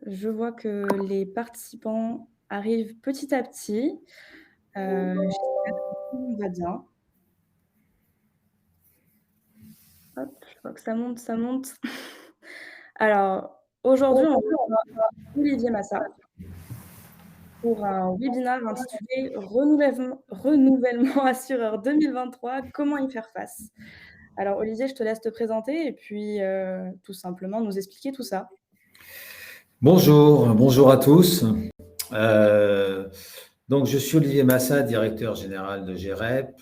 Je vois que les participants arrivent petit à petit. J'espère que tout le monde va bien. Hop, je vois que ça monte, ça monte. Alors, aujourd'hui, on reçoit Olivier Massa pour un webinaire intitulé Renouvellement assureur 2023, comment y faire face? Alors Olivier, je te laisse te présenter et puis, tout simplement nous expliquer tout ça. Bonjour, bonjour à tous. Euh, donc, je suis Olivier Massa, directeur général de GEREP.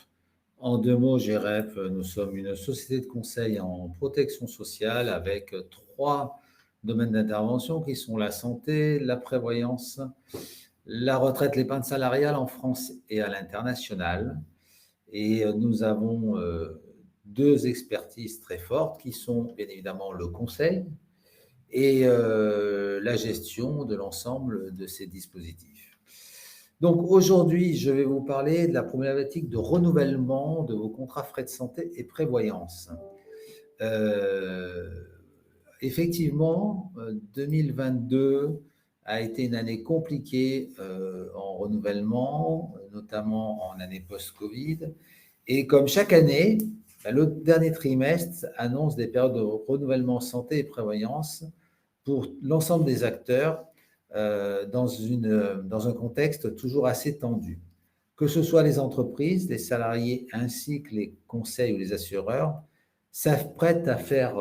En deux mots, GEREP, nous sommes une société de conseil en protection sociale avec trois domaines d'intervention qui sont la santé, la prévoyance, la retraite, l'épargne salariale en France et à l'international. Et nous avons deux expertises très fortes qui sont bien évidemment le conseil et la gestion de l'ensemble de ces dispositifs. Donc aujourd'hui, je vais vous parler de la problématique de renouvellement de vos contrats frais de santé et prévoyance. Euh, Effectivement, 2022 a été une année compliquée en renouvellement, notamment en année post-Covid. Et comme chaque année, le dernier trimestre annonce des périodes de renouvellement santé et prévoyance pour l'ensemble des acteurs dans un contexte toujours assez tendu. Que ce soit les entreprises, les salariés ainsi que les conseils ou les assureurs s'apprêtent à faire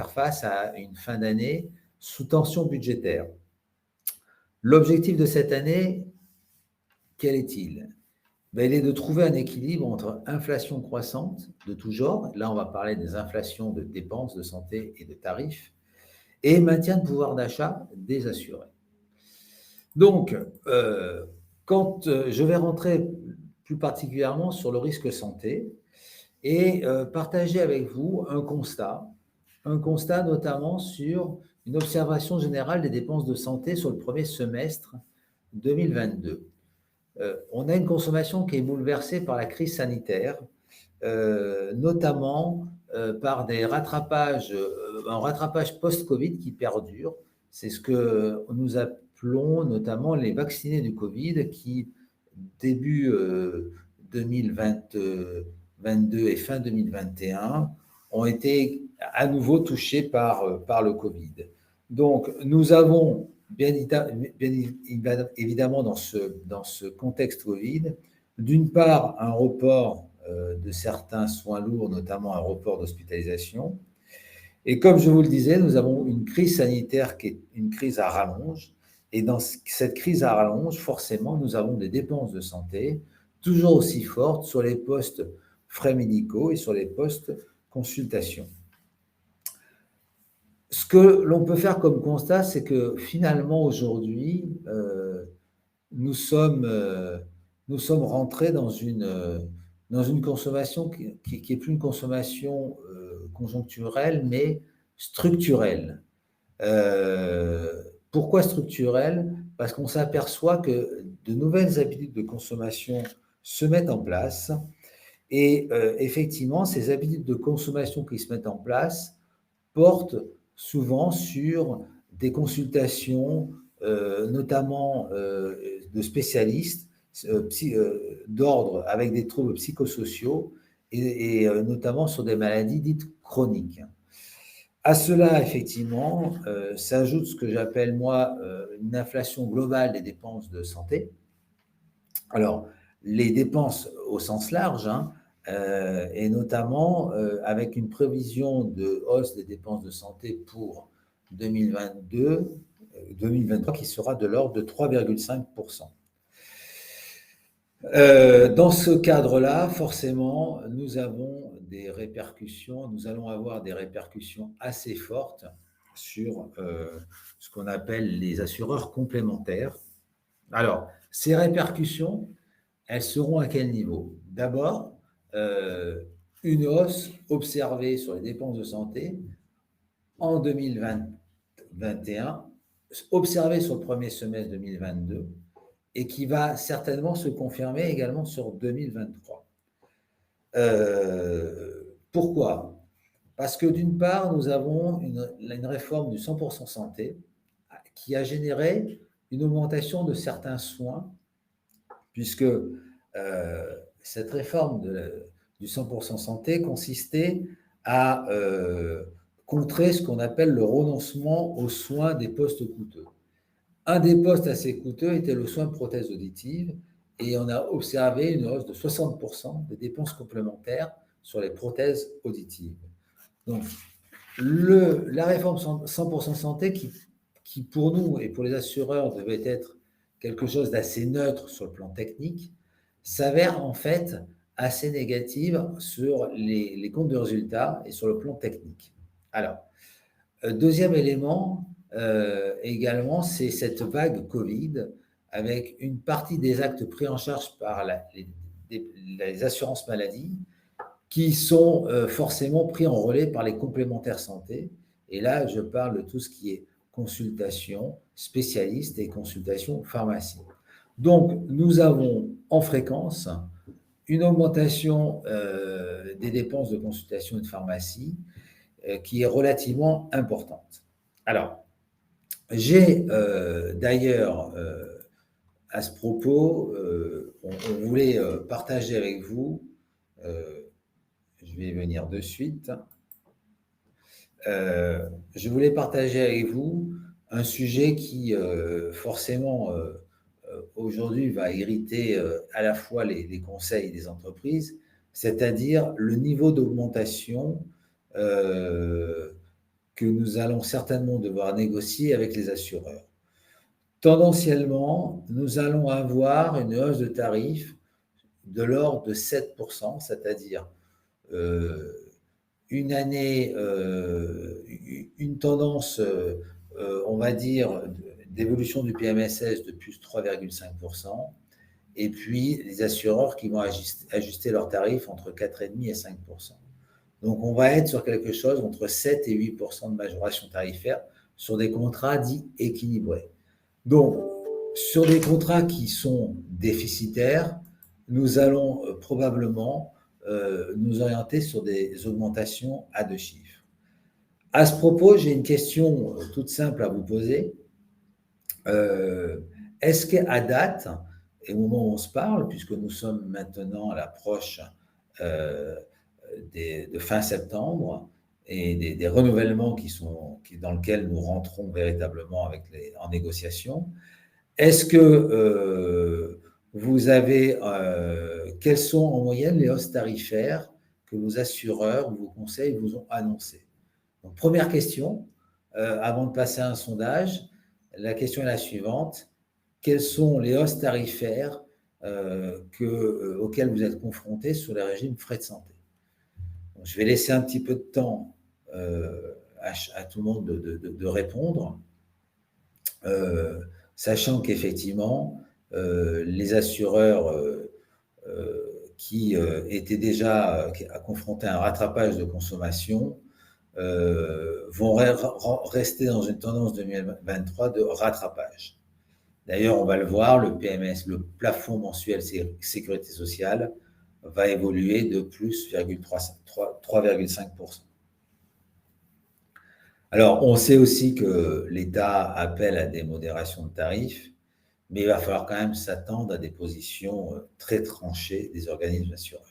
face à une fin d'année sous tension budgétaire. L'objectif de cette année, quel est-il? Il est de trouver un équilibre entre inflation croissante de tout genre, là on va parler des inflations de dépenses de santé et de tarifs, et maintien de pouvoir d'achat des assurés. Donc, quand je vais rentrer plus particulièrement sur le risque santé et partager avec vous un constat notamment sur une observation générale des dépenses de santé sur le premier semestre 2022. On a une consommation qui est bouleversée par la crise sanitaire, notamment par un rattrapage post-Covid qui perdure. C'est ce que nous appelons notamment les vaccinés du Covid qui, début 2022 et fin 2021, ont été à nouveau touchés par le Covid. Donc, nous avons bien évidemment dans ce contexte Covid, d'une part, un report de certains soins lourds, notamment un report d'hospitalisation. Et comme je vous le disais, nous avons une crise sanitaire qui est une crise à rallonge. Et dans cette crise à rallonge, forcément, nous avons des dépenses de santé toujours aussi fortes sur les postes frais médicaux et sur les postes consultation. Ce que l'on peut faire comme constat, c'est que finalement, aujourd'hui, nous sommes rentrés dans une consommation qui est plus une consommation conjoncturelle, mais structurelle. Pourquoi structurelle? Parce qu'on s'aperçoit que de nouvelles habitudes de consommation se mettent en place et effectivement, ces habitudes de consommation qui se mettent en place portent souvent sur des consultations, notamment de spécialistes d'ordre avec des troubles psychosociaux et notamment sur des maladies dites chroniques. À cela, effectivement, s'ajoute ce que j'appelle, moi, une inflation globale des dépenses de santé. Alors, les dépenses au sens large, hein, et notamment avec une prévision de hausse des dépenses de santé pour 2023 qui sera de l'ordre de 3,5%. Dans ce cadre-là, forcément, nous allons avoir des répercussions assez fortes sur ce qu'on appelle les assureurs complémentaires. Alors, ces répercussions, elles seront à quel niveau? D'abord, une hausse observée sur les dépenses de santé en 2021, observée sur le premier semestre 2022, et qui va certainement se confirmer également sur 2023. Pourquoi? Parce que d'une part, nous avons une réforme du 100% santé qui a généré une augmentation de certains soins, puisque cette réforme du 100% santé consistait à contrer ce qu'on appelle le renoncement aux soins des postes coûteux. Un des postes assez coûteux était le soin de prothèse auditive, et on a observé une hausse de 60% des dépenses complémentaires sur les prothèses auditives. Donc, la réforme 100% santé, qui pour nous et pour les assureurs devait être quelque chose d'assez neutre sur le plan technique, s'avère en fait assez négative sur les comptes de résultats et sur le plan technique. Alors, deuxième élément également, c'est cette vague Covid, avec une partie des actes pris en charge par les assurances maladies qui sont forcément pris en relais par les complémentaires santé. Et là, je parle de tout ce qui est consultation spécialiste et consultation pharmacie. Donc, nous avons en fréquence une augmentation des dépenses de consultation et de pharmacie qui est relativement importante. Alors, j'ai d'ailleurs, à ce propos, on voulait partager avec vous, je vais y venir de suite, je voulais partager avec vous un sujet qui, forcément, aujourd'hui va irriter à la fois les conseils des entreprises, c'est-à-dire le niveau d'augmentation que nous allons certainement devoir négocier avec les assureurs. Tendanciellement, nous allons avoir une hausse de tarifs de l'ordre de 7%, c'est-à-dire une année, une tendance, on va dire, d'évolution du PMSS de plus 3,5%, et puis les assureurs qui vont ajuster leurs tarifs entre 4,5% et 5%. Donc, on va être sur quelque chose entre 7 et 8% de majoration tarifaire sur des contrats dits équilibrés. Donc, sur des contrats qui sont déficitaires, nous allons probablement nous orienter sur des augmentations à 2 chiffres. À ce propos, j'ai une question toute simple à vous poser. Est-ce qu'à date, et au moment où on se parle, puisque nous sommes maintenant à l'approche de fin septembre et des renouvellements dans lesquels nous rentrons véritablement en négociation, est-ce que vous avez, quelles sont en moyenne les hausses tarifaires que vos assureurs ou vos conseils vous ont annoncées? Donc, première question, avant de passer à un sondage, la question est la suivante. Quelles sont les hausses tarifaires auxquelles vous êtes confrontés sur les régimes frais de santé? Donc, je vais laisser un petit peu de temps à tout le monde de répondre, sachant qu'effectivement, les assureurs qui étaient déjà confrontés à un rattrapage de consommation vont rester dans une tendance 2023 de rattrapage. D'ailleurs, on va le voir, le PMS, le plafond mensuel sécurité sociale, va évoluer de plus 3,5%. Alors, on sait aussi que l'État appelle à des modérations de tarifs, mais il va falloir quand même s'attendre à des positions très tranchées des organismes assureurs.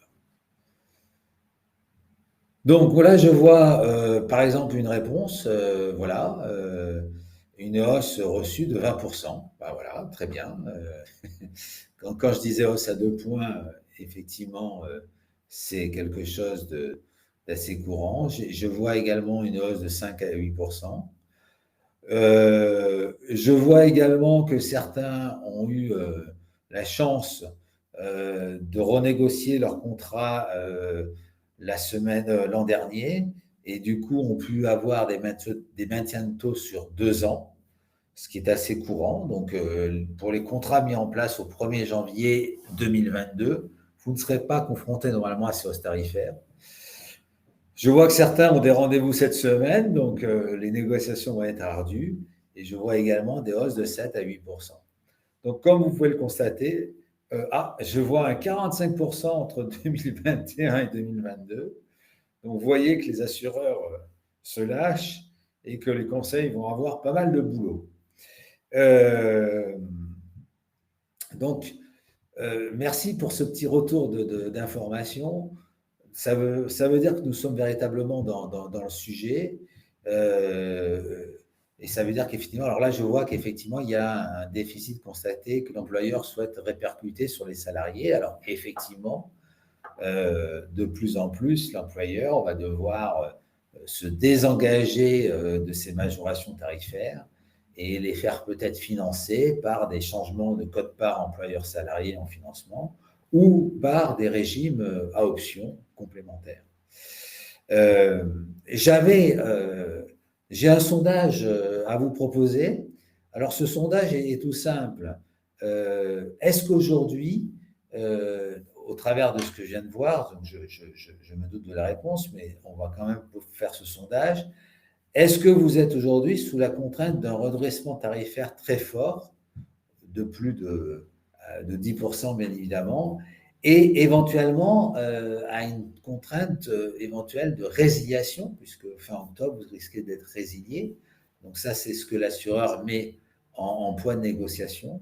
Donc voilà, je vois par exemple une réponse, une hausse reçue de 20%. Ben voilà, très bien. Quand je disais hausse à 2 points, effectivement, c'est quelque chose d'assez courant. Je vois également une hausse de 5 à 8%. Je vois également que certains ont eu la chance de renégocier leur contrat l'an dernier, et du coup ont pu avoir des maintiens de taux sur 2 ans, ce qui est assez courant. Donc, pour les contrats mis en place au 1er janvier 2022, vous ne serez pas confronté normalement à ces hausses tarifaires. Je vois que certains ont des rendez-vous cette semaine, donc les négociations vont être ardues, et je vois également des hausses de 7 à 8%. Donc, comme vous pouvez le constater, je vois un 45% entre 2021 et 2022. Donc, vous voyez que les assureurs se lâchent et que les conseils vont avoir pas mal de boulot. Euh, donc, merci pour ce petit retour d'information. Ça veut dire que nous sommes véritablement dans le sujet. Et ça veut dire qu'effectivement, alors là, je vois qu'effectivement, il y a un déficit constaté que l'employeur souhaite répercuter sur les salariés. Alors, effectivement, de plus en plus, l'employeur va devoir se désengager de ces majorations tarifaires et les faire peut-être financer par des changements de quote-part employeur-salarié en financement ou par des régimes à option complémentaires. Euh, j'ai un sondage à vous proposer. Alors, ce sondage est tout simple. Est-ce qu'aujourd'hui, au travers de ce que je viens de voir, donc je me doute de la réponse, mais on va quand même faire ce sondage. Est-ce que vous êtes aujourd'hui sous la contrainte d'un redressement tarifaire très fort, de plus de 10%, bien évidemment, et éventuellement à une contrainte éventuelle de résiliation, puisque fin octobre, vous risquez d'être résilié. Donc ça, c'est ce que l'assureur met en point de négociation.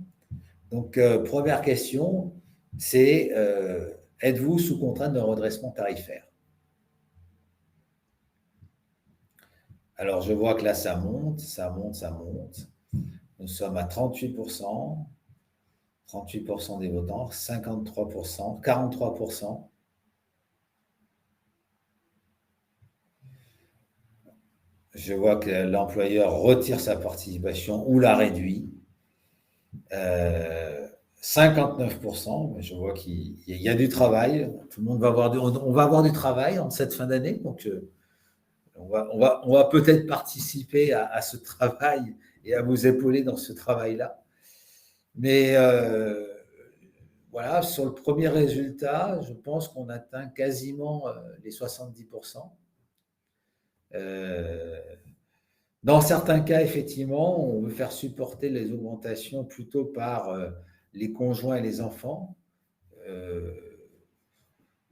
Donc, première question, c'est êtes-vous sous contrainte d'un redressement tarifaire? Alors, je vois que là, ça monte, ça monte, ça monte. Nous sommes à 38%, 38% des votants, 53%, 43%. Je vois que l'employeur retire sa participation ou la réduit. 59%, je vois qu'il y a du travail. Tout le monde va avoir on va avoir du travail en cette fin d'année, donc on va peut-être participer à ce travail et à vous épauler dans ce travail-là. Mais voilà, sur le premier résultat, je pense qu'on atteint quasiment les 70%. Dans certains cas, effectivement, on veut faire supporter les augmentations plutôt par les conjoints et les enfants,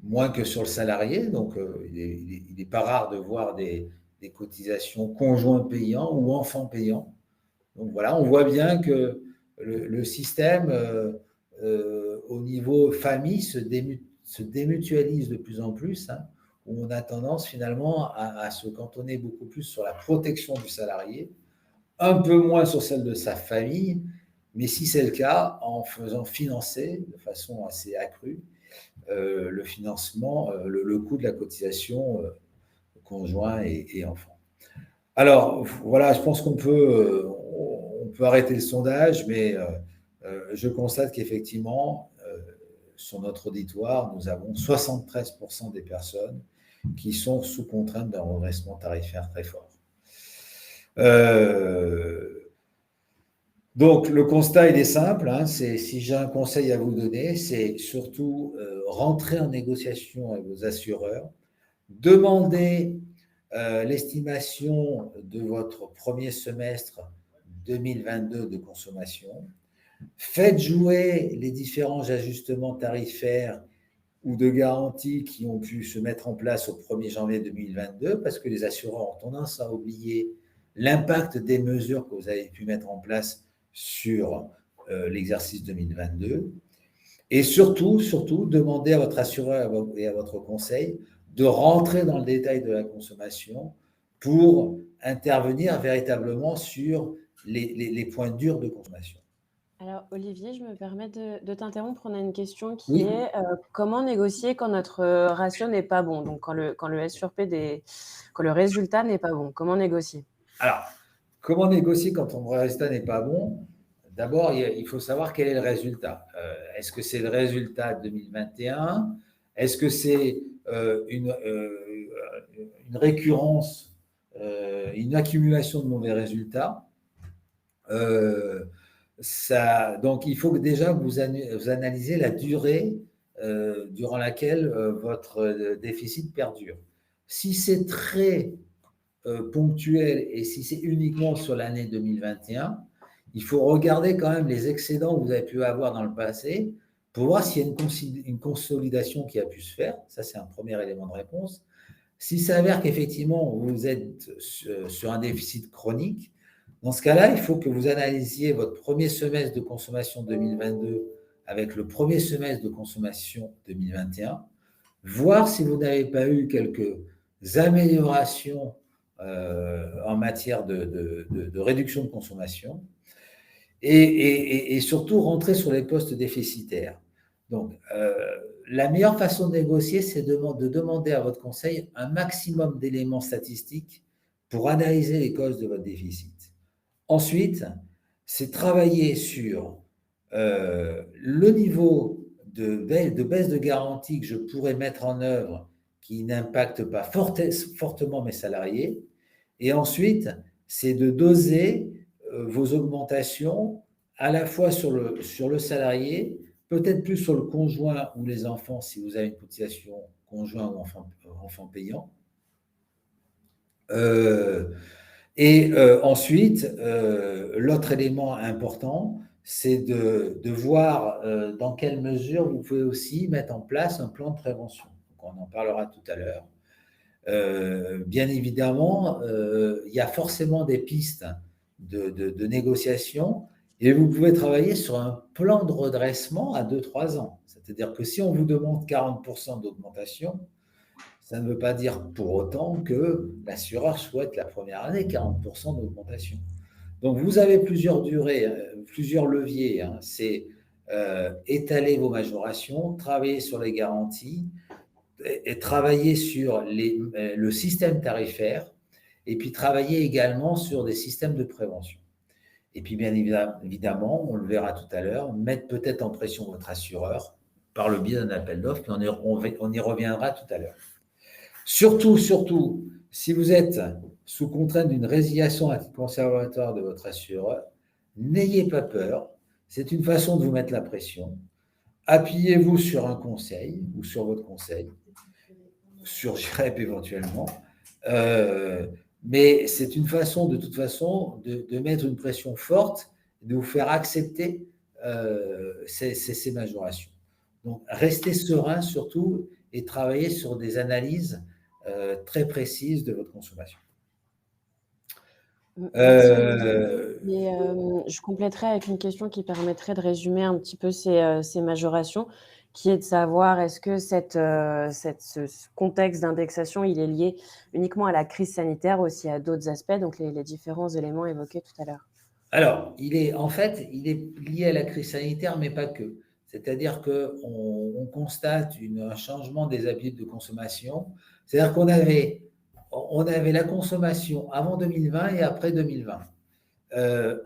moins que sur le salarié. Donc, il n'est pas rare de voir des cotisations conjoints payants ou enfants payants. Donc voilà, on voit bien que le système au niveau famille se démutualise de plus en plus, hein, où on a tendance finalement à se cantonner beaucoup plus sur la protection du salarié, un peu moins sur celle de sa famille, mais si c'est le cas, en faisant financer de façon assez accrue le financement, le coût de la cotisation conjoint et enfant. Alors, voilà, je pense qu'on peut, on peut arrêter le sondage, mais je constate qu'effectivement, sur notre auditoire, nous avons 73% des personnes qui sont sous contrainte d'un redressement tarifaire très fort. Donc, le constat, il est simple, hein, si j'ai un conseil à vous donner, c'est surtout rentrer en négociation avec vos assureurs, demander l'estimation de votre premier semestre 2022 de consommation. Faites jouer les différents ajustements tarifaires ou de garantie qui ont pu se mettre en place au 1er janvier 2022, parce que les assureurs ont tendance à oublier l'impact des mesures que vous avez pu mettre en place sur l'exercice 2022. Et surtout, demandez à votre assureur et à votre conseil de rentrer dans le détail de la consommation pour intervenir véritablement sur les points durs de consommation. Alors, Olivier, je me permets de t'interrompre. On a une question qui Oui. est comment négocier quand notre ratio n'est pas bon? Donc, quand le S sur P quand le résultat n'est pas bon, comment négocier? Alors, comment négocier quand ton résultat n'est pas bon? D'abord, il faut savoir quel est le résultat. Est-ce que c'est le résultat 2021? Est-ce que c'est une récurrence, une accumulation de mauvais résultats? Donc, il faut que déjà vous analysez la durée durant laquelle votre déficit perdure. Si c'est très ponctuel et si c'est uniquement sur l'année 2021, il faut regarder quand même les excédents que vous avez pu avoir dans le passé pour voir s'il y a une consolidation qui a pu se faire. Ça, c'est un premier élément de réponse. S'il s'avère qu'effectivement, vous êtes sur un déficit chronique, dans ce cas-là, il faut que vous analysiez votre premier semestre de consommation 2022 avec le premier semestre de consommation 2021, voir si vous n'avez pas eu quelques améliorations en matière de réduction de consommation et surtout rentrer sur les postes déficitaires. Donc, la meilleure façon de négocier, c'est de demander à votre conseil un maximum d'éléments statistiques pour analyser les causes de votre déficit. Ensuite, c'est travailler sur le niveau de baisse de garantie que je pourrais mettre en œuvre qui n'impacte pas fortement mes salariés. Et ensuite, c'est de doser vos augmentations à la fois sur le salarié, peut-être plus sur le conjoint ou les enfants si vous avez une cotisation conjoint ou enfant payant. Ensuite, l'autre élément important, c'est de voir dans quelle mesure vous pouvez aussi mettre en place un plan de prévention. Donc, on en parlera tout à l'heure. Bien évidemment, il y a forcément des pistes de négociation et vous pouvez travailler sur un plan de redressement à 2-3 ans. C'est-à-dire que si on vous demande 40% d'augmentation, ça ne veut pas dire pour autant que l'assureur souhaite la première année 40% d'augmentation. Donc, vous avez plusieurs durées, plusieurs leviers. Hein. C'est étaler vos majorations, travailler sur les garanties, et travailler sur le système tarifaire et puis travailler également sur des systèmes de prévention. Et puis, bien évidemment, on le verra tout à l'heure, mettre peut-être en pression votre assureur par le biais d'un appel d'offres, puis on y reviendra tout à l'heure. Surtout, si vous êtes sous contrainte d'une résiliation à titre conservatoire de votre assureur, n'ayez pas peur, c'est une façon de vous mettre la pression. Appuyez-vous sur un conseil ou sur votre conseil, sur GREP éventuellement, mais c'est une façon de toute façon de mettre une pression forte, de vous faire accepter ces majorations. Donc, restez serein surtout et travaillez sur des analyses très précises de votre consommation. Je compléterai avec une question qui permettrait de résumer un petit peu ces majorations, qui est de savoir est-ce que ce contexte d'indexation, il est lié uniquement à la crise sanitaire ou aussi à d'autres aspects, donc les différents éléments évoqués tout à l'heure. Alors, il est lié à la crise sanitaire, mais pas que. C'est-à-dire qu'on constate un changement des habitudes de consommation. C'est-à-dire qu'on avait la consommation avant 2020 et après 2020.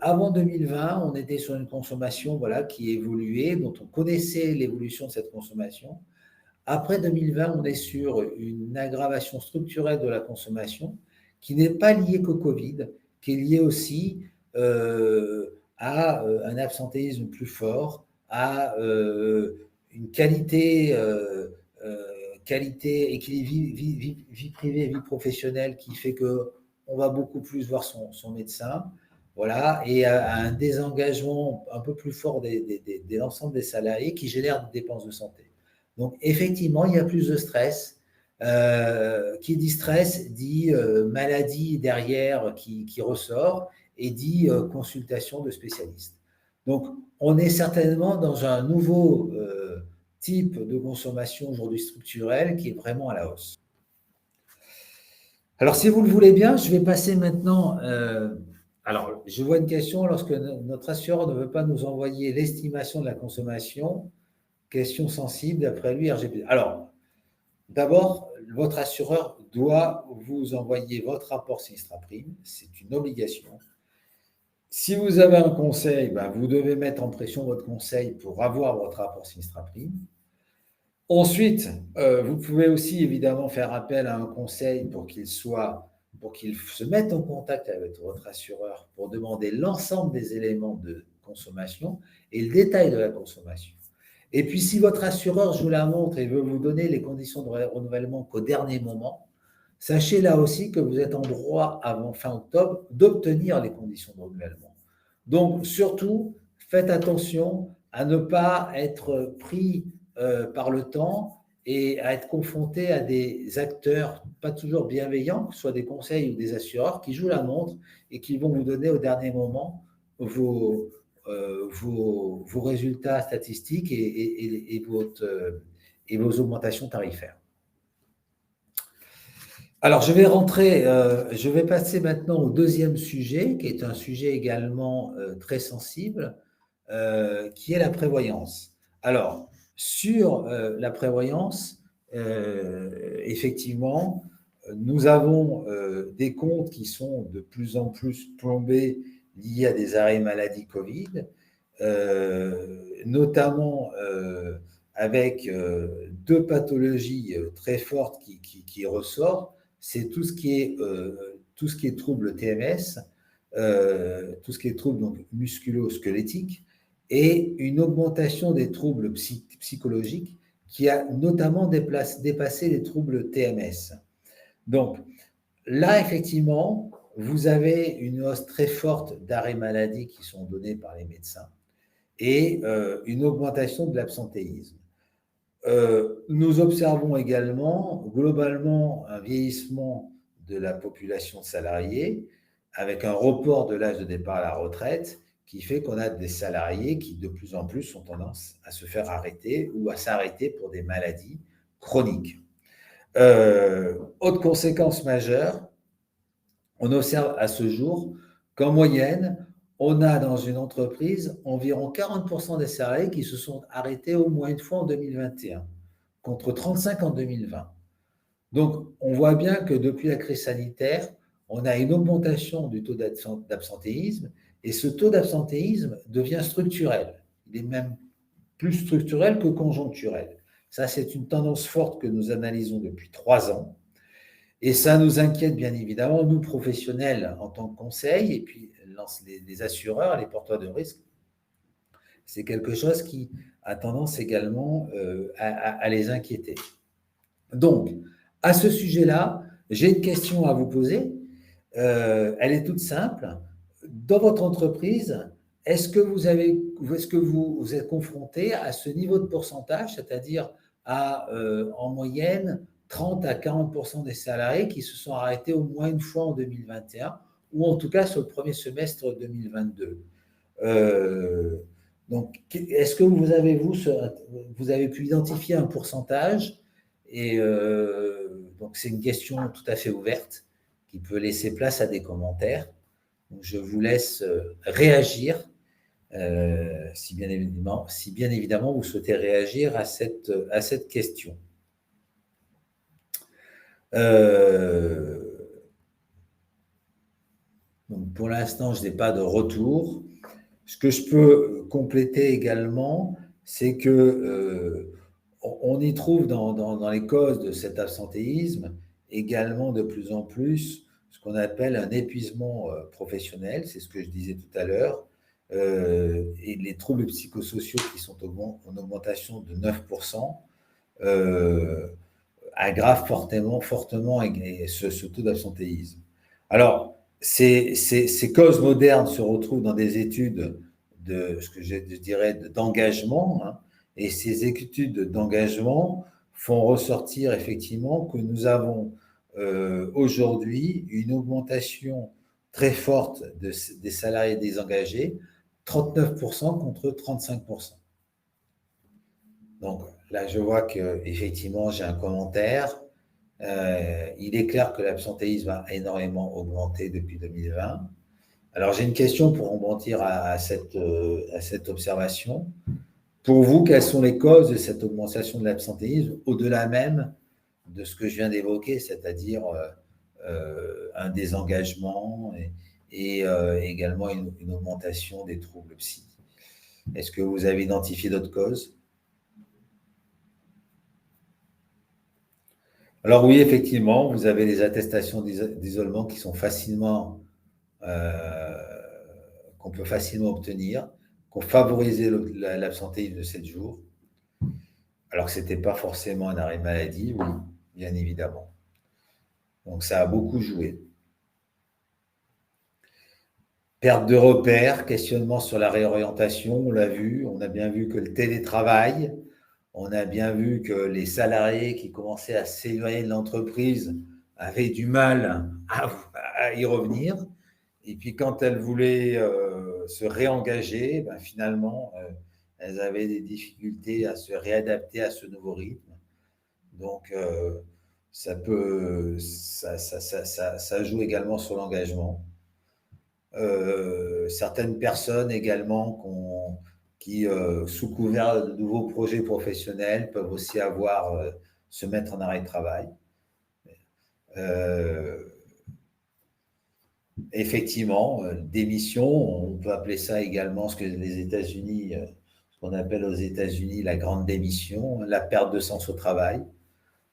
Avant 2020, on était sur une consommation qui évoluait, dont on connaissait l'évolution de cette consommation. Après 2020, on est sur une aggravation structurelle de la consommation qui n'est pas liée qu'au Covid, qui est liée aussi à un absentéisme plus fort, à une qualité équilibre vie privée, vie professionnelle qui fait qu'on va beaucoup plus voir son médecin, voilà, et à un désengagement un peu plus fort de l'ensemble des salariés qui génère des dépenses de santé. Donc, effectivement, il y a plus de stress. Qui dit stress dit maladie derrière qui ressort et dit consultation de spécialistes. Donc, on est certainement dans un nouveau type de consommation aujourd'hui structurelle qui est vraiment à la hausse. Alors, si vous le voulez bien, je vais passer maintenant. Alors, je vois une question lorsque notre assureur ne veut pas nous envoyer l'estimation de la consommation. Question sensible, d'après lui, RGPD. Alors, d'abord, votre assureur doit vous envoyer votre rapport Sinistra-Prime. C'est une obligation. Si vous avez un conseil, vous devez mettre en pression votre conseil pour avoir votre rapport Sinistra-Prime. Ensuite, vous pouvez aussi évidemment faire appel à un conseil pour qu'il se mette en contact avec votre assureur pour demander l'ensemble des éléments de consommation et le détail de la consommation. Et puis, si votre assureur joue la montre et veut vous donner les conditions de renouvellement qu'au dernier moment, sachez là aussi que vous êtes en droit, avant fin octobre, d'obtenir les conditions de renouvellement. Donc, surtout, faites attention à ne pas être pris par le temps et à être confronté à des acteurs pas toujours bienveillants, que ce soit des conseils ou des assureurs, qui jouent la montre et qui vont vous donner au dernier moment vos résultats statistiques et vos augmentations tarifaires. Alors, je vais passer maintenant au deuxième sujet, qui est un sujet également très sensible, qui est la prévoyance. Alors, sur la prévoyance, effectivement, nous avons des comptes qui sont de plus en plus plombés liés à des arrêts maladie Covid, notamment avec deux pathologies très fortes qui ressortent. C'est tout ce qui est trouble TMS, tout ce qui est trouble donc, musculo-squelettique, et une augmentation des troubles psychologiques qui a notamment dépassé les troubles TMS. Donc, là, effectivement, vous avez une hausse très forte d'arrêts maladie qui sont donnés par les médecins et une augmentation de l'absentéisme. Nous observons également, globalement, un vieillissement de la population salariée avec un report de l'âge de départ à la retraite qui fait qu'on a des salariés qui, de plus en plus, ont tendance à se faire arrêter ou à s'arrêter pour des maladies chroniques. Autre conséquence majeure, on observe à ce jour qu'en moyenne, on a dans une entreprise environ 40% des salariés qui se sont arrêtés au moins une fois en 2021, contre 35 en 2020. Donc, on voit bien que depuis la crise sanitaire, on a une augmentation du taux d'absentéisme et ce taux d'absentéisme devient structurel. Il est même plus structurel que conjoncturel. Ça, c'est une tendance forte que nous analysons depuis 3 ans. Et ça nous inquiète bien évidemment, nous professionnels en tant que conseil, et puis les assureurs, les porteurs de risques. C'est quelque chose qui a tendance également à les inquiéter. Donc, à ce sujet-là, j'ai une question à vous poser. Elle est toute simple. Dans votre entreprise, est-ce que vous êtes confronté à ce niveau de pourcentage, c'est-à-dire en moyenne 30 à 40% des salariés qui se sont arrêtés au moins une fois en 2021, ou en tout cas sur le premier semestre 2022. Donc, est-ce que vous avez pu identifier un pourcentage? Et donc, c'est une question tout à fait ouverte qui peut laisser place à des commentaires. Donc, je vous laisse réagir si bien évidemment vous souhaitez réagir à cette question. Donc pour l'instant, je n'ai pas de retour. Ce que je peux compléter également, c'est que on y trouve dans les causes de cet absentéisme également de plus en plus ce qu'on appelle un épuisement professionnel, c'est ce que je disais tout à l'heure, et les troubles psychosociaux qui sont en augmentation de 9%, aggrave fortement ce taux d'absentéisme. Alors, ces causes modernes se retrouvent dans des études de ce que je dirais d'engagement, hein, et ces études d'engagement font ressortir effectivement que nous avons aujourd'hui une augmentation très forte des salariés désengagés, 39% contre 35%. Donc, là, je vois qu'effectivement, j'ai un commentaire. Il est clair que l'absentéisme a énormément augmenté depuis 2020. Alors, j'ai une question pour rebondir à cette observation. Pour vous, quelles sont les causes de cette augmentation de l'absentéisme, au-delà même de ce que je viens d'évoquer, c'est-à-dire un désengagement et également une augmentation des troubles psy? Est-ce que vous avez identifié d'autres causes? Alors oui, effectivement, vous avez les attestations d'isolement qui sont qu'on peut facilement obtenir, qu'on favorisait l'absentéisme de 7 jours, alors que ce n'était pas forcément un arrêt maladie, oui, bien évidemment. Donc ça a beaucoup joué. Perte de repères, questionnement sur la réorientation, on l'a vu, on a bien vu que le télétravail on a bien vu que les salariés qui commençaient à s'éloigner de l'entreprise avaient du mal à y revenir. Et puis quand elles voulaient se réengager, ben, finalement, elles avaient des difficultés à se réadapter à ce nouveau rythme. Donc, ça joue également sur l'engagement. Certaines personnes également qui, sous couvert de nouveaux projets professionnels, peuvent aussi se mettre en arrêt de travail. Effectivement, démission, on peut appeler ça également ce qu'on appelle aux États-Unis la grande démission, la perte de sens au travail.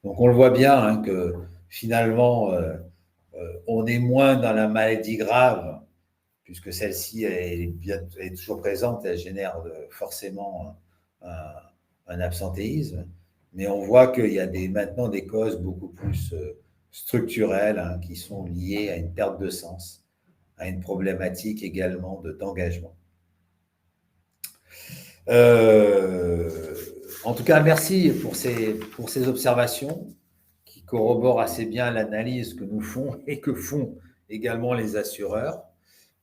Donc on le voit bien hein, que finalement, on est moins dans la maladie grave, puisque celle-ci est toujours présente, elle génère forcément un absentéisme, mais on voit qu'il y a maintenant des causes beaucoup plus structurelles hein, qui sont liées à une perte de sens, à une problématique également d'engagement. En tout cas, merci pour ces observations qui corroborent assez bien l'analyse que nous font et que font également les assureurs.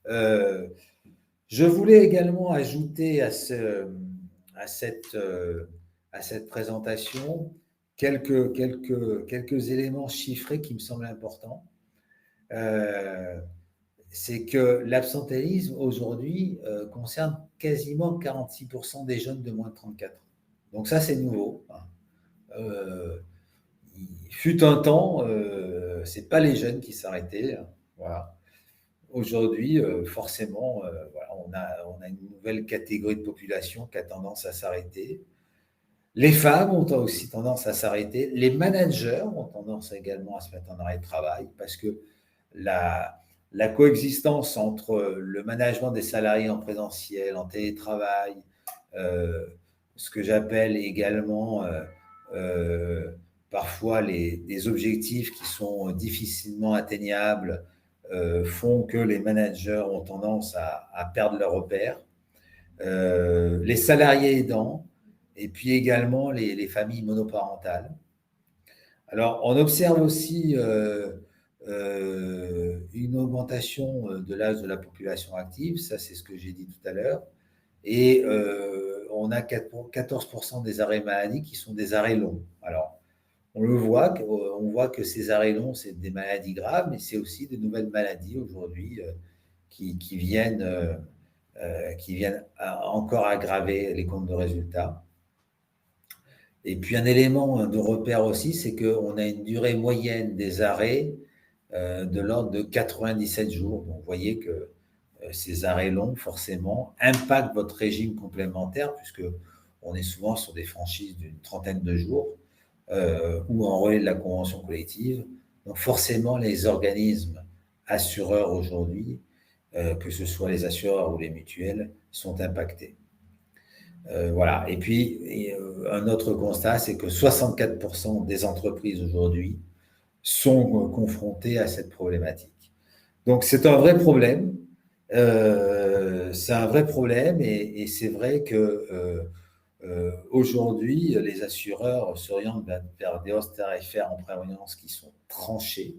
Je voulais également ajouter à cette présentation quelques éléments chiffrés qui me semblent importants. C'est que l'absentéisme aujourd'hui concerne quasiment 46% des jeunes de moins de 34 ans. Donc ça, c'est nouveau. Il fut un temps, ce n'est pas les jeunes qui s'arrêtaient. Voilà. Aujourd'hui, forcément, voilà, on a une nouvelle catégorie de population qui a tendance à s'arrêter. Les femmes ont aussi tendance à s'arrêter. Les managers ont tendance également à se mettre en arrêt de travail parce que la coexistence entre le management des salariés en présentiel, en télétravail, ce que j'appelle également parfois des objectifs qui sont difficilement atteignables, font que les managers ont tendance à perdre leur repère. Les salariés aidants, et puis également les familles monoparentales. Alors, on observe aussi une augmentation de l'âge de la population active, ça c'est ce que j'ai dit tout à l'heure, et on a 14% des arrêts maladie qui sont des arrêts longs. Alors, on voit que ces arrêts longs, c'est des maladies graves, mais c'est aussi de nouvelles maladies aujourd'hui qui viennent encore aggraver les comptes de résultats. Et puis un élément de repère aussi, c'est qu'on a une durée moyenne des arrêts de l'ordre de 97 jours. Donc, vous voyez que ces arrêts longs, forcément, impactent votre régime complémentaire, puisqu'on est souvent sur des franchises d'une trentaine de jours ou en relais de la convention collective. Donc, forcément, les organismes assureurs aujourd'hui, que ce soit les assureurs ou les mutuelles, sont impactés. Voilà. Et puis, un autre constat, c'est que 64% des entreprises aujourd'hui sont confrontées à cette problématique. Donc, c'est un vrai problème. C'est un vrai problème et c'est vrai que aujourd'hui, les assureurs s'orientent vers des hausses tarifaires en prévoyance qui sont tranchées,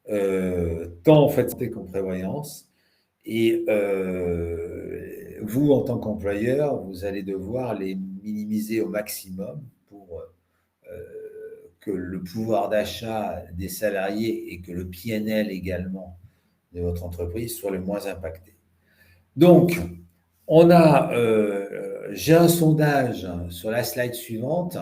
tant en fait qu'en prévoyance. Et vous, en tant qu'employeur, vous allez devoir les minimiser au maximum pour que le pouvoir d'achat des salariés et que le PNL également de votre entreprise soit le moins impacté. Donc, j'ai un sondage sur la slide suivante.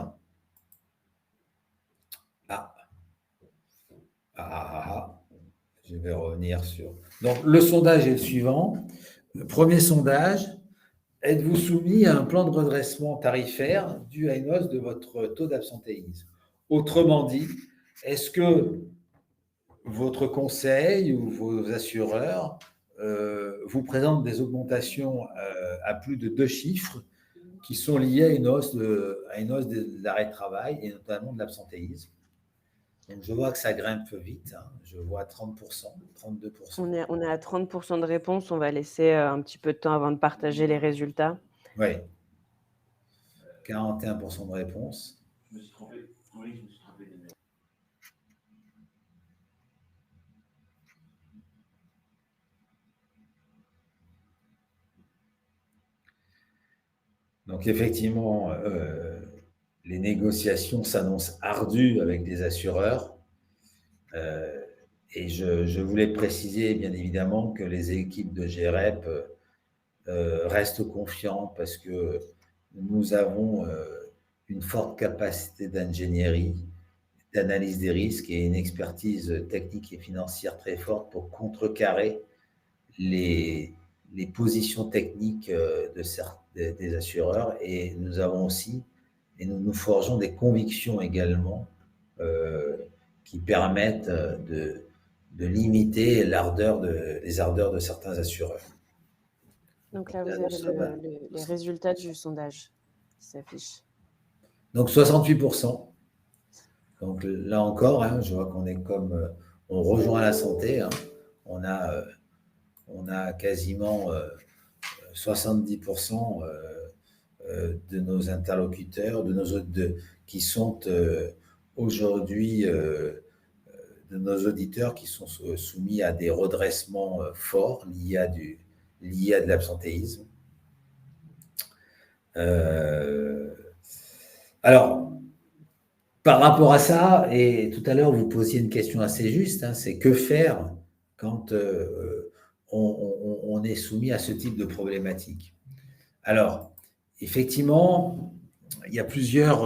Je vais revenir sur… Donc, le sondage est le suivant. Le premier sondage, êtes-vous soumis à un plan de redressement tarifaire dû à une hausse de votre taux d'absentéisme? Autrement dit, est-ce que votre conseil ou vos assureurs vous présentent des augmentations à plus de 2 chiffres qui sont liées à une hausse de l'arrêt de travail et notamment de l'absentéisme? Donc, je vois que ça grimpe vite. Hein. Je vois 30%, 32%. On est à 30% de réponses. On va laisser un petit peu de temps avant de partager les résultats. Oui. 41% de réponse. Je me suis trompé. Oui, je me suis trompé. Donc effectivement, les négociations s'annoncent ardues avec les assureurs. Et je voulais préciser, bien évidemment, que les équipes de GREP restent confiants parce que nous avons une forte capacité d'ingénierie, d'analyse des risques et une expertise technique et financière très forte pour contrecarrer les positions techniques des assureurs. Et nous avons aussi, et nous forgeons des convictions également qui permettent de limiter les ardeurs de certains assureurs. Donc là, vous avez les résultats du sondage qui s'affichent. Donc 68%. Donc là encore, hein, je vois qu'on est comme on rejoint la santé. Hein. On a quasiment 70% de nos interlocuteurs, qui sont aujourd'hui de nos auditeurs qui sont soumis à des redressements forts liés à de l'absentéisme. Alors, par rapport à ça, et tout à l'heure vous posiez une question assez juste, hein, c'est que faire quand on est soumis à ce type de problématique. Alors, effectivement, il y a plusieurs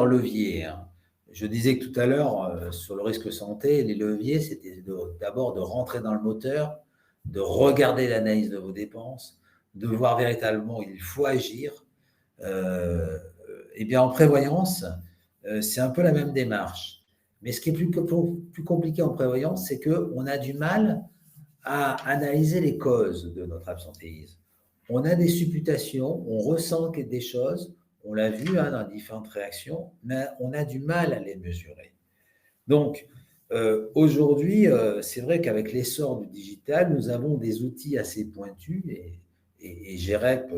leviers. Hein. Je disais que tout à l'heure, sur le risque santé, les leviers, c'était d'abord de rentrer dans le moteur, de regarder l'analyse de vos dépenses, de voir véritablement où il faut agir. Et bien en prévoyance, c'est un peu la même démarche. Mais ce qui est plus compliqué en prévoyance, c'est qu'on a du mal à analyser les causes de notre absentéisme. On a des supputations, on ressent des choses, on l'a vu dans différentes réactions, mais on a du mal à les mesurer. Donc, aujourd'hui, c'est vrai qu'avec l'essor du digital, nous avons des outils assez pointus et GREP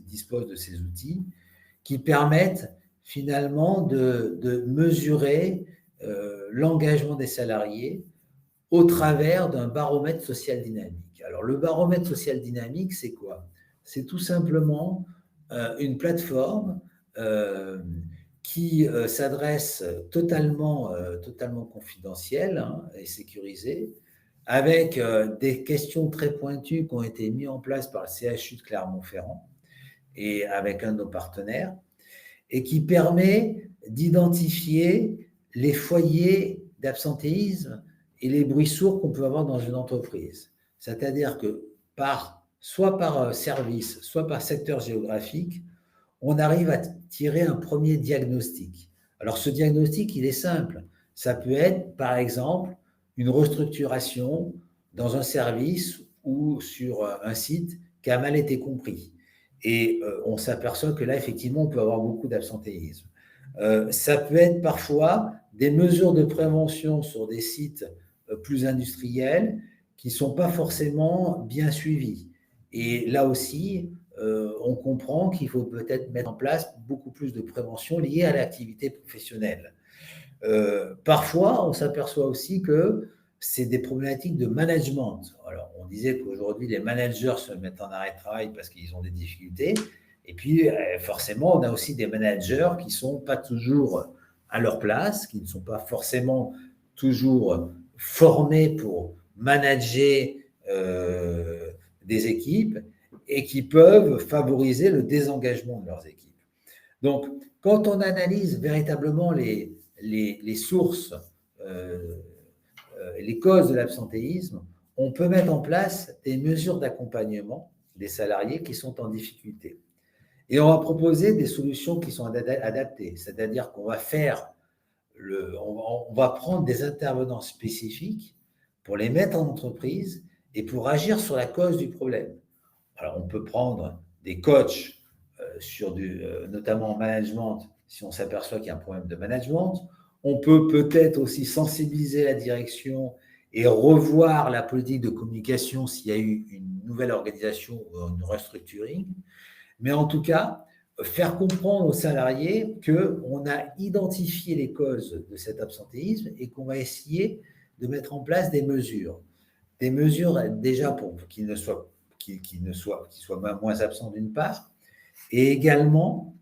dispose de ces outils qui permettent finalement de mesurer l'engagement des salariés au travers d'un baromètre social dynamique. Alors, le baromètre social dynamique, c'est quoi? C'est tout simplement une plateforme qui s'adresse totalement confidentielle hein, et sécurisée, avec des questions très pointues qui ont été mises en place par le CHU de Clermont-Ferrand et avec un de nos partenaires, et qui permet d'identifier les foyers d'absentéisme et les bruits sourds qu'on peut avoir dans une entreprise. C'est-à-dire que soit par service, soit par secteur géographique, on arrive à tirer un premier diagnostic. Alors ce diagnostic, il est simple. Ça peut être, par exemple, une restructuration dans un service ou sur un site qui a mal été compris. Et on s'aperçoit que là, effectivement, on peut avoir beaucoup d'absentéisme. Ça peut être parfois des mesures de prévention sur des sites plus industriels qui ne sont pas forcément bien suivis. Et là aussi, on comprend qu'il faut peut-être mettre en place beaucoup plus de prévention liée à l'activité professionnelle. Parfois, on s'aperçoit aussi que c'est des problématiques de management. Alors, on disait qu'aujourd'hui, les managers se mettent en arrêt de travail parce qu'ils ont des difficultés. Et puis, forcément, on a aussi des managers qui ne sont pas toujours à leur place, qui ne sont pas forcément toujours formés pour manager des équipes et qui peuvent favoriser le désengagement de leurs équipes. Donc, quand on analyse véritablement les sources, les causes de l'absentéisme, on peut mettre en place des mesures d'accompagnement des salariés qui sont en difficulté. Et on va proposer des solutions qui sont adaptées, c'est-à-dire qu'on va on va prendre des intervenants spécifiques pour les mettre en entreprise et pour agir sur la cause du problème. Alors, on peut prendre des coachs notamment en management, si on s'aperçoit qu'il y a un problème de management. On peut peut-être aussi sensibiliser la direction et revoir la politique de communication s'il y a eu une nouvelle organisation ou une restructuring. Mais en tout cas, faire comprendre aux salariés qu'on a identifié les causes de cet absentéisme et qu'on va essayer de mettre en place des mesures. Des mesures déjà pour qu'ils soient moins absents d'une part, et également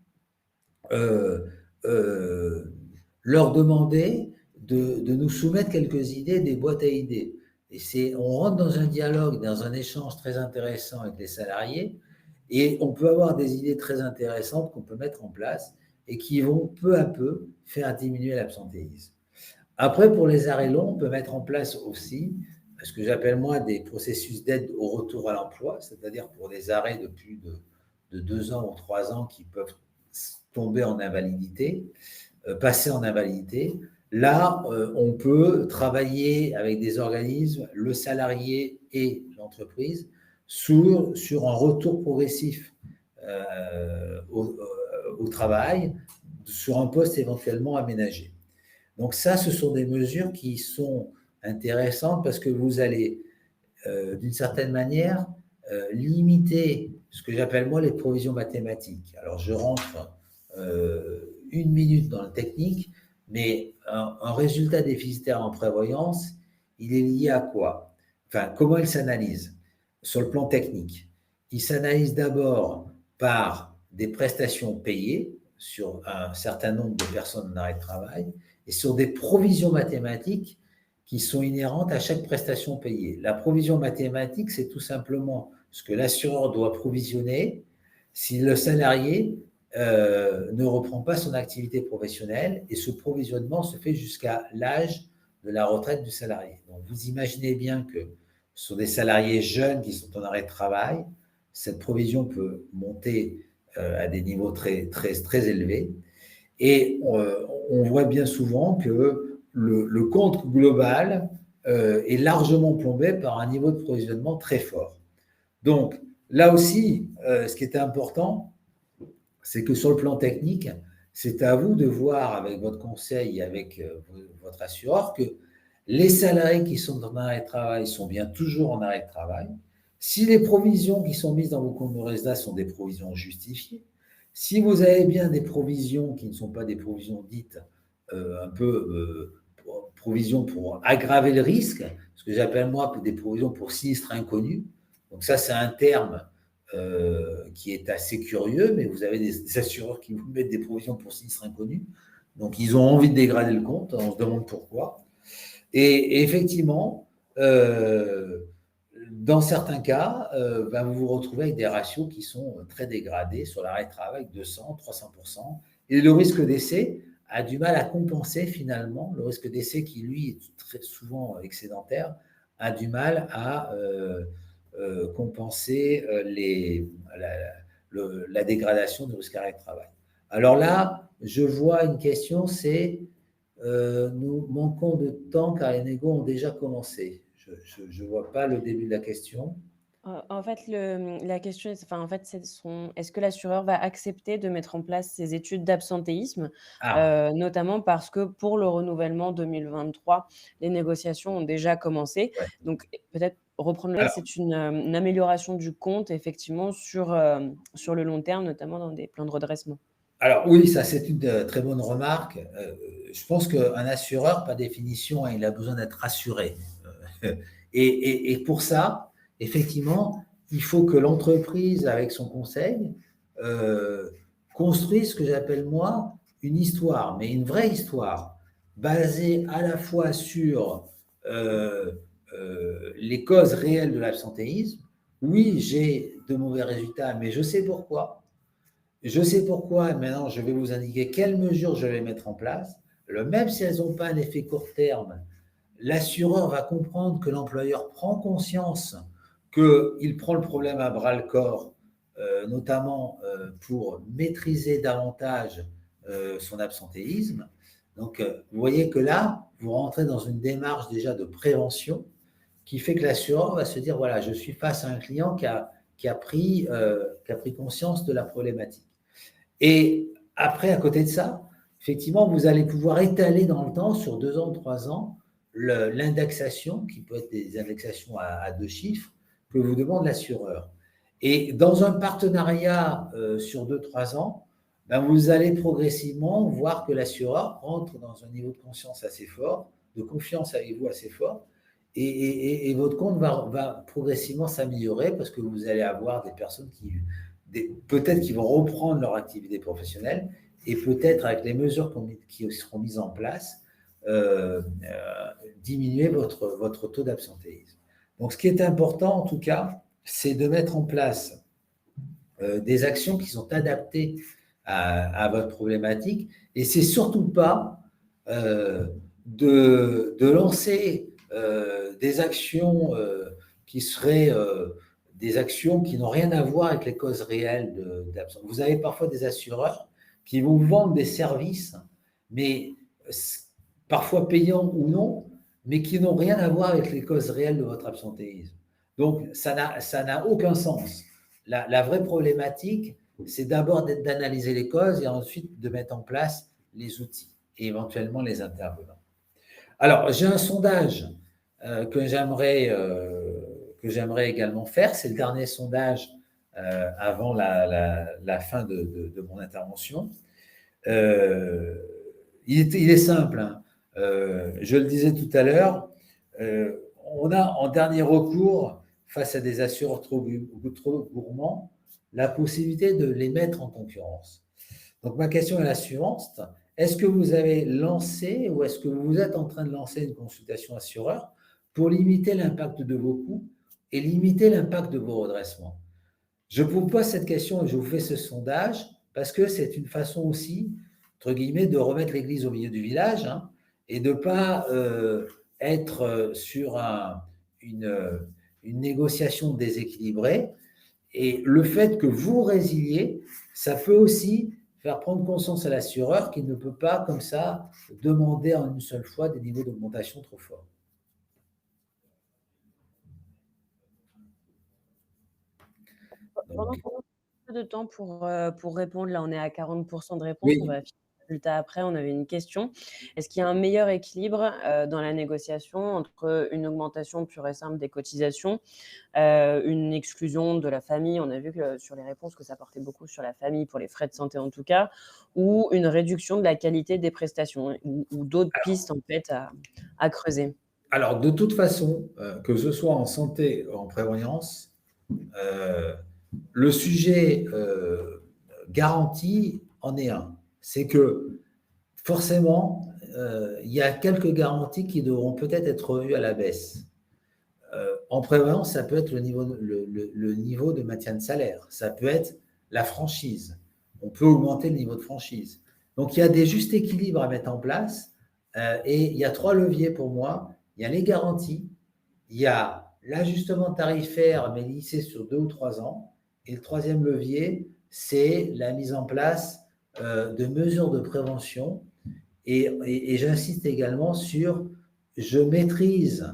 leur demander de nous soumettre quelques idées, des boîtes à idées. Et on rentre dans un dialogue, dans un échange très intéressant avec les salariés, et on peut avoir des idées très intéressantes qu'on peut mettre en place et qui vont peu à peu faire diminuer l'absentéisme. Après, pour les arrêts longs, on peut mettre en place aussi ce que j'appelle moi des processus d'aide au retour à l'emploi, c'est-à-dire pour des arrêts de plus de 2 ans ou 3 ans qui peuvent tomber en invalidité, passer en invalidité. Là, on peut travailler avec des organismes, le salarié et l'entreprise, sur un retour progressif au travail, sur un poste éventuellement aménagé. Donc ça, ce sont des mesures qui sont intéressantes parce que vous allez, d'une certaine manière, limiter ce que j'appelle moi les provisions mathématiques. Alors je rentre 1 minute dans le technique, mais un résultat déficitaire en prévoyance, il est lié à quoi? Enfin, comment il s'analyse sur le plan technique? Il s'analyse d'abord par des prestations payées sur un certain nombre de personnes en arrêt de travail et sur des provisions mathématiques qui sont inhérentes à chaque prestation payée. La provision mathématique, c'est tout simplement ce que l'assureur doit provisionner si le salarié ne reprend pas son activité professionnelle, et ce provisionnement se fait jusqu'à l'âge de la retraite du salarié. Donc, vous imaginez bien que sur des salariés jeunes qui sont en arrêt de travail, cette provision peut monter à des niveaux très, très, très élevés. Et on voit bien souvent que le compte global est largement plombé par un niveau de provisionnement très fort. Donc, là aussi, ce qui est important, c'est que sur le plan technique, c'est à vous de voir avec votre conseil et avec votre assureur que les salariés qui sont en arrêt de travail sont bien toujours en arrêt de travail. Si les provisions qui sont mises dans vos comptes de résultats sont des provisions justifiées, si vous avez bien des provisions qui ne sont pas des provisions dites un peu provisions pour aggraver le risque, ce que j'appelle moi des provisions pour sinistre inconnu. Donc ça, c'est un terme qui est assez curieux, mais vous avez des assureurs qui vous mettent des provisions pour sinistre inconnu. Donc ils ont envie de dégrader le compte, on se demande pourquoi. Et effectivement, dans certains cas, vous vous retrouvez avec des ratios qui sont très dégradés sur l'arrêt de travail, 200, 300%. Et le risque d'essai a du mal à compenser finalement, le risque d'essai qui, lui, est très souvent excédentaire, a du mal à compenser la dégradation du risque d'arrêt de travail. Alors là, je vois une question, c'est nous manquons de temps car les négos ont déjà commencé. Je ne vois pas le début de la question. En fait, la question est, enfin, en fait, est-ce que l'assureur va accepter de mettre en place ces études d'absentéisme, notamment parce que pour le renouvellement 2023, les négociations ont déjà commencé. Ouais. Donc, peut-être reprendre là, c'est une amélioration du compte, effectivement, sur le long terme, notamment dans des plans de redressement. Alors oui, ça c'est une très bonne remarque. Je pense qu'un assureur, par définition, il a besoin d'être rassuré. Et pour ça, effectivement, il faut que l'entreprise, avec son conseil, construise ce que j'appelle moi une histoire, mais une vraie histoire, basée à la fois sur les causes réelles de l'absentéisme. Oui, j'ai de mauvais résultats, mais je sais pourquoi. Je sais pourquoi, et maintenant je vais vous indiquer quelles mesures je vais mettre en place. Même si elles n'ont pas un effet court terme, l'assureur va comprendre que l'employeur prend conscience qu'il prend le problème à bras-le-corps, notamment pour maîtriser davantage son absentéisme. Donc, vous voyez que là, vous rentrez dans une démarche déjà de prévention qui fait que l'assureur va se dire, voilà, je suis face à un client qui a pris conscience de la problématique. Et après, à côté de ça, effectivement, vous allez pouvoir étaler dans le temps, sur 2 ans, 3 ans, l'indexation, qui peut être des indexations à 2 chiffres, que vous demande l'assureur. Et dans un partenariat sur 2-3 ans, ben, vous allez progressivement voir que l'assureur rentre dans un niveau de conscience assez fort, de confiance avec vous assez fort, et votre compte va progressivement s'améliorer parce que vous allez avoir des personnes peut-être qui vont reprendre leur activité professionnelle et peut-être avec les mesures qui seront mises en place, diminuer votre taux d'absentéisme. Donc, ce qui est important, en tout cas, c'est de mettre en place des actions qui sont adaptées à votre problématique. Et c'est surtout pas de lancer des actions qui seraient des actions qui n'ont rien à voir avec les causes réelles d'absence. Vous avez parfois des assureurs qui vont vendre des services, mais parfois payants ou non, mais qui n'ont rien à voir avec les causes réelles de votre absentéisme. Donc, ça n'a aucun sens. La vraie problématique, c'est d'abord d'analyser les causes et ensuite de mettre en place les outils et éventuellement les intervenants. Alors, j'ai un sondage que j'aimerais également faire. C'est le dernier sondage avant la fin de mon intervention. Il est simple, hein. Je le disais tout à l'heure, on a en dernier recours, face à des assureurs trop gourmands, la possibilité de les mettre en concurrence. Donc ma question est la suivante. Est-ce que vous avez lancé ou est-ce que vous êtes en train de lancer une consultation assureur pour limiter l'impact de vos coûts et limiter l'impact de vos redressements? Je vous pose cette question et je vous fais ce sondage parce que c'est une façon aussi, entre guillemets, de remettre l'église au milieu du village, hein, et de ne pas être sur une négociation déséquilibrée. Et le fait que vous résiliez, ça peut aussi faire prendre conscience à l'assureur qu'il ne peut pas, comme ça, demander en une seule fois des niveaux d'augmentation trop forts. Pendant qu'on a un peu de temps pour répondre, là, on est à 40% de réponses. Oui. On va afficher le résultat après. On avait une question. Est-ce qu'il y a un meilleur équilibre dans la négociation entre une augmentation pure et simple des cotisations, une exclusion de la famille? On a vu que sur les réponses que ça portait beaucoup sur la famille, pour les frais de santé en tout cas, ou une réduction de la qualité des prestations, ou d'autres pistes en fait à creuser. Alors, de toute façon, que ce soit en santé ou en prévoyance, le sujet garantie en est un. C'est que forcément, il y a quelques garanties qui devront peut-être être revues à la baisse. En prévoyance, ça peut être le niveau de maintien de salaire, ça peut être la franchise. On peut augmenter le niveau de franchise. Donc, il y a des justes équilibres à mettre en place et il y a 3 leviers pour moi. Il y a les garanties, il y a l'ajustement tarifaire, mais lissé sur 2 ou 3 ans. Et le 3e levier, c'est la mise en place de mesures de prévention. Et j'insiste également sur je maîtrise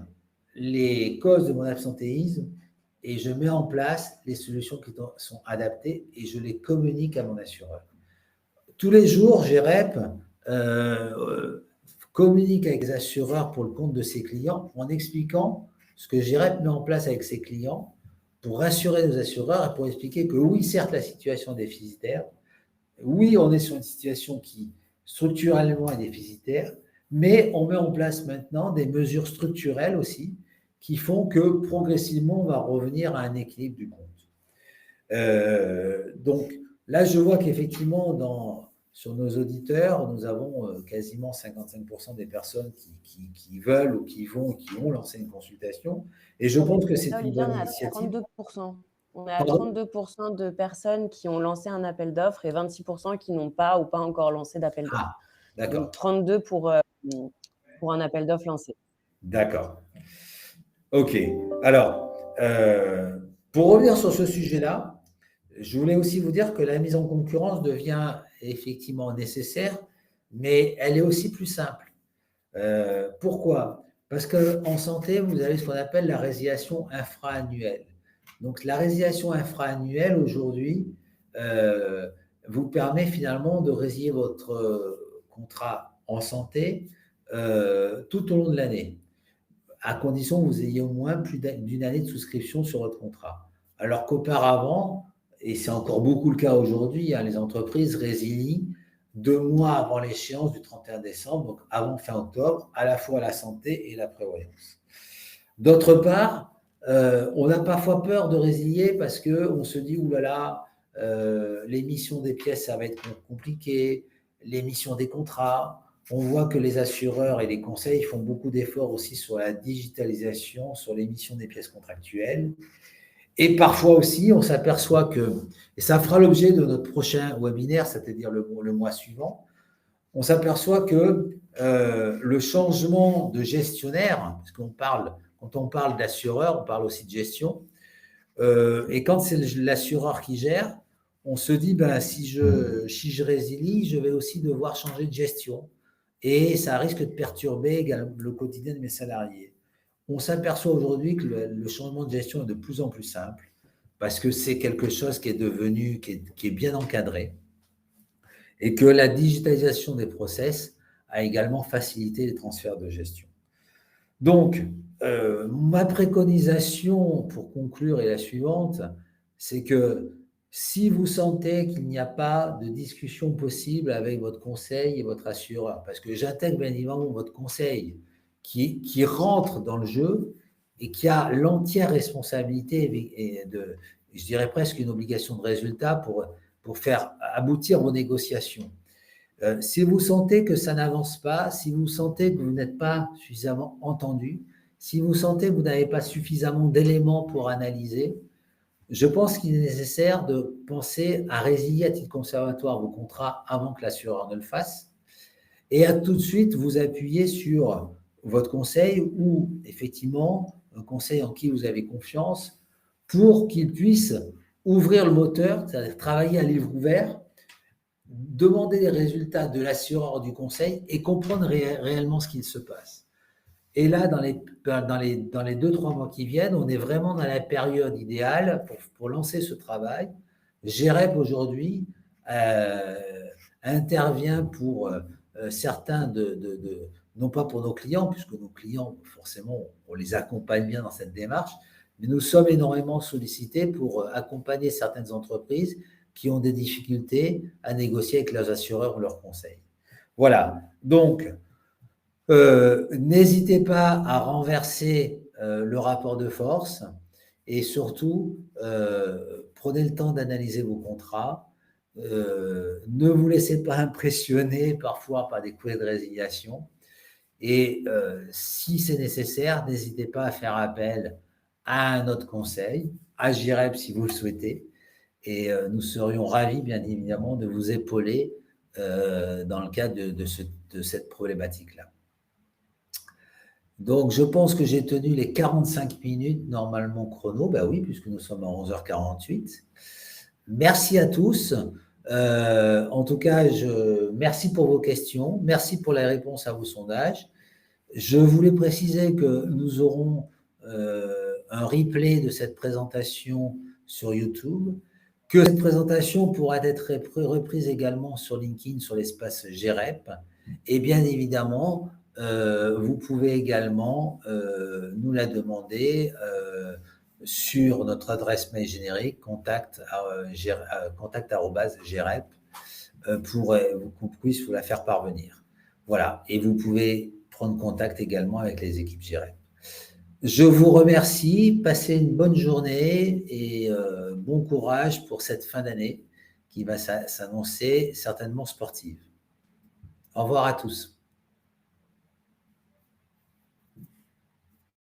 les causes de mon absentéisme et je mets en place les solutions qui sont adaptées et je les communique à mon assureur. Tous les jours, GEREP communique avec les assureurs pour le compte de ses clients en expliquant ce que GEREP met en place avec ses clients pour rassurer nos assureurs et pour expliquer que oui, certes, la situation est déficitaire, oui, on est sur une situation qui structurellement est déficitaire, mais on met en place maintenant des mesures structurelles aussi qui font que progressivement, on va revenir à un équilibre du compte. Donc là, je vois qu'effectivement, sur nos auditeurs, nous avons quasiment 55% des personnes qui veulent ou qui ont lancé une consultation. Et je pense que c'est une bonne initiative. 32%. On est à 32% de personnes qui ont lancé un appel d'offres et 26% qui n'ont pas ou pas encore lancé d'appel d'offres. Ah, d'accord. Donc 32 pour un appel d'offres lancé. D'accord. OK. Alors, pour revenir sur ce sujet-là, je voulais aussi vous dire que la mise en concurrence devient effectivement nécessaire, mais elle est aussi plus simple. Pourquoi? Parce qu'en santé, vous avez ce qu'on appelle la résiliation infra-annuelle. Donc, la résiliation infra-annuelle, aujourd'hui, vous permet finalement de résilier votre contrat en santé tout au long de l'année, à condition que vous ayez au moins plus d'une année de souscription sur votre contrat. alors qu'auparavant, et c'est encore beaucoup le cas aujourd'hui, hein, les entreprises résilient 2 mois avant l'échéance du 31 décembre, donc avant fin octobre, à la fois la santé et la prévoyance. D'autre part, on a parfois peur de résilier parce qu'on se dit, oulala, l'émission des pièces, ça va être compliqué, l'émission des contrats. On voit que les assureurs et les conseils font beaucoup d'efforts aussi sur la digitalisation, sur l'émission des pièces contractuelles. Et parfois aussi, on s'aperçoit que, et ça fera l'objet de notre prochain webinaire, c'est-à-dire le mois suivant, on s'aperçoit que le changement de gestionnaire, parce quand on parle d'assureur, on parle aussi de gestion, et quand c'est l'assureur qui gère, on se dit, ben, si je résilie, je vais aussi devoir changer de gestion. Et ça risque de perturber le quotidien de mes salariés. On s'aperçoit aujourd'hui que le changement de gestion est de plus en plus simple, parce que c'est quelque chose qui est devenu, qui est bien encadré, et que la digitalisation des process a également facilité les transferts de gestion. Donc, ma préconisation pour conclure est la suivante, c'est que si vous sentez qu'il n'y a pas de discussion possible avec votre conseil et votre assureur, parce que j'intègre bien évidemment votre conseil qui rentre dans le jeu et qui a l'entière responsabilité et je dirais presque une obligation de résultat pour faire aboutir vos négociations. Si vous sentez que ça n'avance pas, si vous sentez que vous n'êtes pas suffisamment entendu, si vous sentez que vous n'avez pas suffisamment d'éléments pour analyser, je pense qu'il est nécessaire de penser à résilier à titre conservatoire vos contrats avant que l'assureur ne le fasse et à tout de suite vous appuyer sur votre conseil ou effectivement un conseil en qui vous avez confiance pour qu'il puisse ouvrir le moteur, c'est-à-dire travailler à livre ouvert, demander les résultats de l'assureur du conseil et comprendre réellement ce qu'il se passe. Et là, dans les 2-3 mois qui viennent, on est vraiment dans la période idéale pour lancer ce travail. GREP aujourd'hui intervient pour certains non pas pour nos clients, puisque nos clients, forcément, on les accompagne bien dans cette démarche, mais nous sommes énormément sollicités pour accompagner certaines entreprises qui ont des difficultés à négocier avec leurs assureurs ou leurs conseils. Voilà. Donc, n'hésitez pas à renverser le rapport de force et surtout, prenez le temps d'analyser vos contrats. Ne vous laissez pas impressionner parfois par des courriers de résiliation. Et si c'est nécessaire, n'hésitez pas à faire appel à un autre conseil, à GIREP si vous le souhaitez. Et nous serions ravis, bien évidemment, de vous épauler dans le cadre de cette problématique-là. Donc, je pense que j'ai tenu les 45 minutes normalement chrono. Ben oui, puisque nous sommes à 11h48. Merci à tous. En tout cas, merci pour vos questions. Merci pour la réponse à vos sondages. Je voulais préciser que nous aurons un replay de cette présentation sur YouTube, que cette présentation pourra être reprise également sur LinkedIn, sur l'espace GREP. Et bien évidemment, vous pouvez également nous la demander sur notre adresse mail générique contact@grep pour qu'on puisse vous la faire parvenir. Voilà, et vous pouvez prendre contact également avec les équipes GREP. Je vous remercie, passez une bonne journée et bon courage pour cette fin d'année qui va s'annoncer certainement sportive. Au revoir à tous.